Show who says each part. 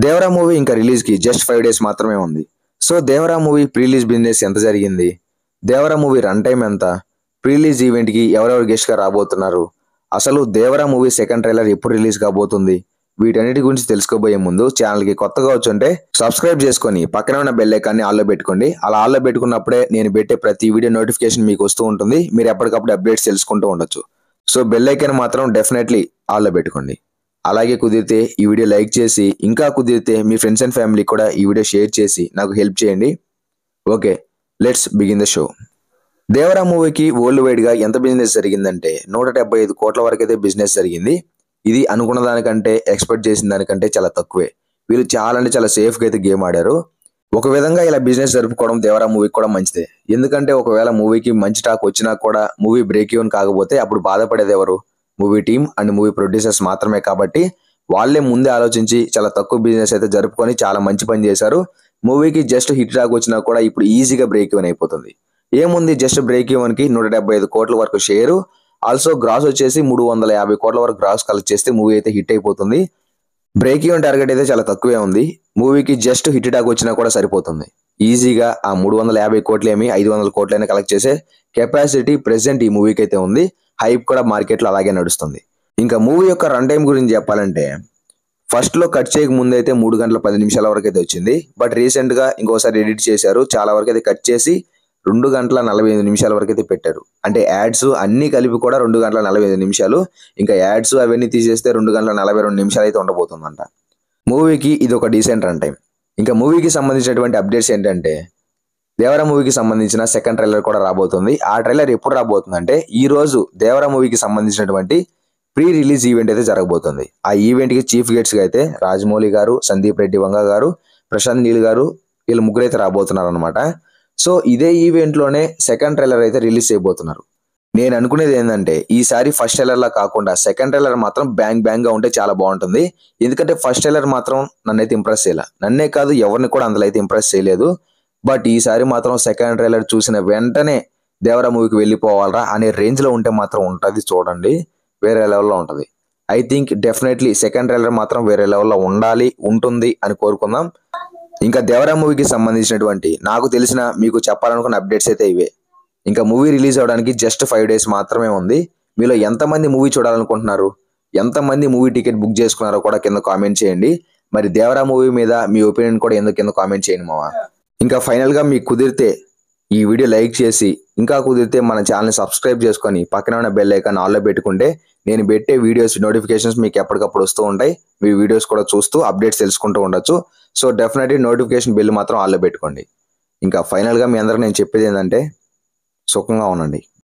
Speaker 1: Devara movie ఇంకా release కి just 5 days మాత్రమే ఉంది. So Devara movie pre release business ఎంత జరిగింది, దేవరా మూవీ రన్ టైం ఎంత, ప్రీ రిలీజ్ ఈవెంట్ కి ఎవరెవరు గెస్ట్ గా రాబోతున్నారు, అసలు దేవరా మూవీ సెకండ్ ట్రైలర్ ఎప్పుడు రిలీజ్ కాబోతుంది, వీటన్నిటి గురించి తెలుసుకోబోయే ముందు ఛానల్ కి కొత్తగా వచ్చుంటే సబ్స్క్రైబ్ చేసుకొని పక్కనే ఉన్న బెల్ ఐకాన్ని ఆల్లో పెట్టుకోండి. అలా ఆల్లో పెట్టుకున్నప్పుడే నేను పెట్టే ప్రతి వీడియో నోటిఫికేషన్ మీకు వస్తూ ఉంటుంది. మీరు ఎప్పటికప్పుడు అప్డేట్స్ తెలుసుకుంటూ ఉండొచ్చు. సో బెల్ ఐకాన్ మాత్రం డెఫినెట్లీ ఆల్లో పెట్టుకోండి. అలాగే కుదిరితే ఈ వీడియో లైక్ చేసి, ఇంకా కుదిరితే మీ ఫ్రెండ్స్ అండ్ ఫ్యామిలీ కూడా ఈ వీడియో షేర్ చేసి నాకు హెల్ప్ చేయండి. Okay, let's begin the show. Devara మూవీకి వరల్డ్ వైడ్ గా ఎంత బిజినెస్ జరిగిందంటే 175 కోట్ల వరకు అయితే బిజినెస్ జరిగింది. ఇది అనుకున్న దానికంటే, ఎక్స్పెక్ట్ చేసిన దానికంటే చాలా తక్కువే. వీళ్ళు చాలా అంటే చాలా సేఫ్ గా అయితే గేమ్ ఆడారు. ఒక విధంగా ఇలా బిజినెస్ జరుపుకోవడం దేవరా మూవీకి కూడా మంచిదే. ఎందుకంటే ఒకవేళ మూవీకి మంచి టాక్ వచ్చినా కూడా మూవీ బ్రేక్ ఈవెన్ కాకపోతే అప్పుడు బాధపడేది ఎవరు? Movie team and movie producers మాత్రమే. కాబట్టి వాళ్ళే ముందే ఆలోచించి చాలా తక్కువ బిజినెస్ అయితే జరుపుకొని చాలా మంచి పని చేశారు. మూవీకి జస్ట్ హిట్ టాక్ వచ్చినా కూడా ఇప్పుడు ఈజీగా బ్రేక్ ఈవెన్ అయిపోతుంది. ఏముంది, జస్ట్ బ్రేక్ ఈవెన్ కి 175 కోట్ల వరకు షేరు, ఆల్సో గ్రాస్ వచ్చేసి 350 కోట్ల వరకు గ్రాస్ కలెక్ట్ చేస్తే మూవీ అయితే హిట్ అయిపోతుంది. బ్రేక్ ఈవెన్ టార్గెట్ అయితే చాలా తక్కువే ఉంది. మూవీకి జస్ట్ హిట్ టాక్ వచ్చినా కూడా సరిపోతుంది. ఈజీగా ఆ 350 కోట్లేమి 500 కోట్లైనా కలెక్ట్ చేసే కెపాసిటీ ప్రెసెంట్ ఈ మూవీకి అయితే ఉంది. హైప్ కూడా మార్కెట్ లో అలాగే నడుస్తుంది. ఇంకా మూవీ యొక్క రన్ టైం గురించి చెప్పాలంటే ఫస్ట్ లో కట్ చేయక ముందు అయితే 3 గంటల 10 నిమిషాల వరకు అయితే వచ్చింది. బట్ రీసెంట్ గా ఇంకోసారి ఎడిట్ చేశారు, చాలా వరకు అయితే కట్ చేసి 2 గంటల 45 నిమిషాల వరకు అయితే పెట్టారు. అంటే యాడ్స్ అన్ని కలిపి కూడా 2 గంటల 45 నిమిషాలు. ఇంకా యాడ్స్ అవన్నీ తీసేస్తే 2 గంటల 42 నిమిషాలు అయితే ఉండబోతుందంట. మూవీకి ఇది ఒక డీసెంట్ రన్ టైం. ఇంకా మూవీకి సంబంధించినటువంటి అప్డేట్స్ ఏంటంటే దేవరా మూవీకి సంబంధించిన సెకండ్ ట్రైలర్ కూడా రాబోతుంది. ఆ ట్రైలర్ ఎప్పుడు రాబోతుంది అంటే ఈ రోజు దేవరా మూవీకి సంబంధించినటువంటి ప్రీ రిలీజ్ ఈవెంట్ అయితే జరగబోతుంది. ఆ ఈవెంట్ కి చీఫ్ గెస్ట్స్ గా అయితే రాజమౌళి గారు, సందీప్ రెడ్డి వంగ గారు, ప్రశాంత్ నీల్ గారు, వీళ్ళు ముగ్గురు అయితే రాబోతున్నారు అనమాట. సో ఇదే ఈవెంట్ లోనే సెకండ్ ట్రైలర్ అయితే రిలీజ్ చేయబోతున్నారు. నేను అనుకునేది ఏంటంటే ఈసారి ఫస్ట్ ట్రైలర్ లా కాకుండా సెకండ్ ట్రైలర్ మాత్రం బ్యాంగ్ బ్యాంగ్ గా ఉంటే చాలా బాగుంటుంది. ఎందుకంటే ఫస్ట్ ట్రైలర్ మాత్రం నన్నైతే ఇంప్రెస్ చేయలే, నన్నే కాదు ఎవరిని కూడా అందులో అయితే ఇంప్రెస్ చేయలేదు. బట్ ఈసారి మాత్రం సెకండ్ ట్రైలర్ చూసిన వెంటనే దేవరా మూవీకి వెళ్ళిపోవాలరా అనే రేంజ్ లో ఉంటే మాత్రం ఉంటది. చూడండి, వేరే లెవెల్లో ఉంటది. I think definitely second trailer మాత్రం వేరే లెవెల్లో ఉండాలి, ఉంటుంది అని కోరుకుందాం. ఇంకా దేవరా మూవీకి సంబంధించినటువంటి నాకు తెలిసిన మీకు చెప్పాలనుకున్న అప్డేట్స్ అయితే ఇవే. ఇంకా మూవీ రిలీజ్ అవడానికి జస్ట్ 5 డేస్ మాత్రమే ఉంది. మీలో ఎంతమంది మూవీ చూడాలనుకుంటున్నారు, ఎంతమంది మూవీ టికెట్ బుక్ చేసుకున్నారో కూడా కింద కామెంట్ చేయండి. మరి దేవరా మూవీ మీద మీ ఒపీనియన్ కూడా ఎందుకు కింద కామెంట్ చేయండి మావా. ఇంకా ఫైనల్ గా మీకు కుదిరితే ఈ వీడియో లైక్ చేసి, ఇంకా కుదిరితే మన ఛానల్ సబ్స్క్రైబ్ చేసుకొని పక్కన ఉన్న బెల్ ఐకాన్ ఆల్లో పెట్టుకుంటే నేను పెట్టే వీడియోస్ నోటిఫికేషన్స్ మీకు ఎప్పటికప్పుడు వస్తూ ఉంటాయి. మీ వీడియోస్ కూడా చూస్తూ అప్డేట్స్ తెలుసుకుంటూ ఉండొచ్చు. సో డెఫినెట్లీ నోటిఫికేషన్ బిల్ మాత్రం ఆల్లో పెట్టుకోండి. ఇంకా ఫైనల్ గా మీ అందరికి నేను చెప్పేది ఏంటంటే సుఖంగా ఉండండి.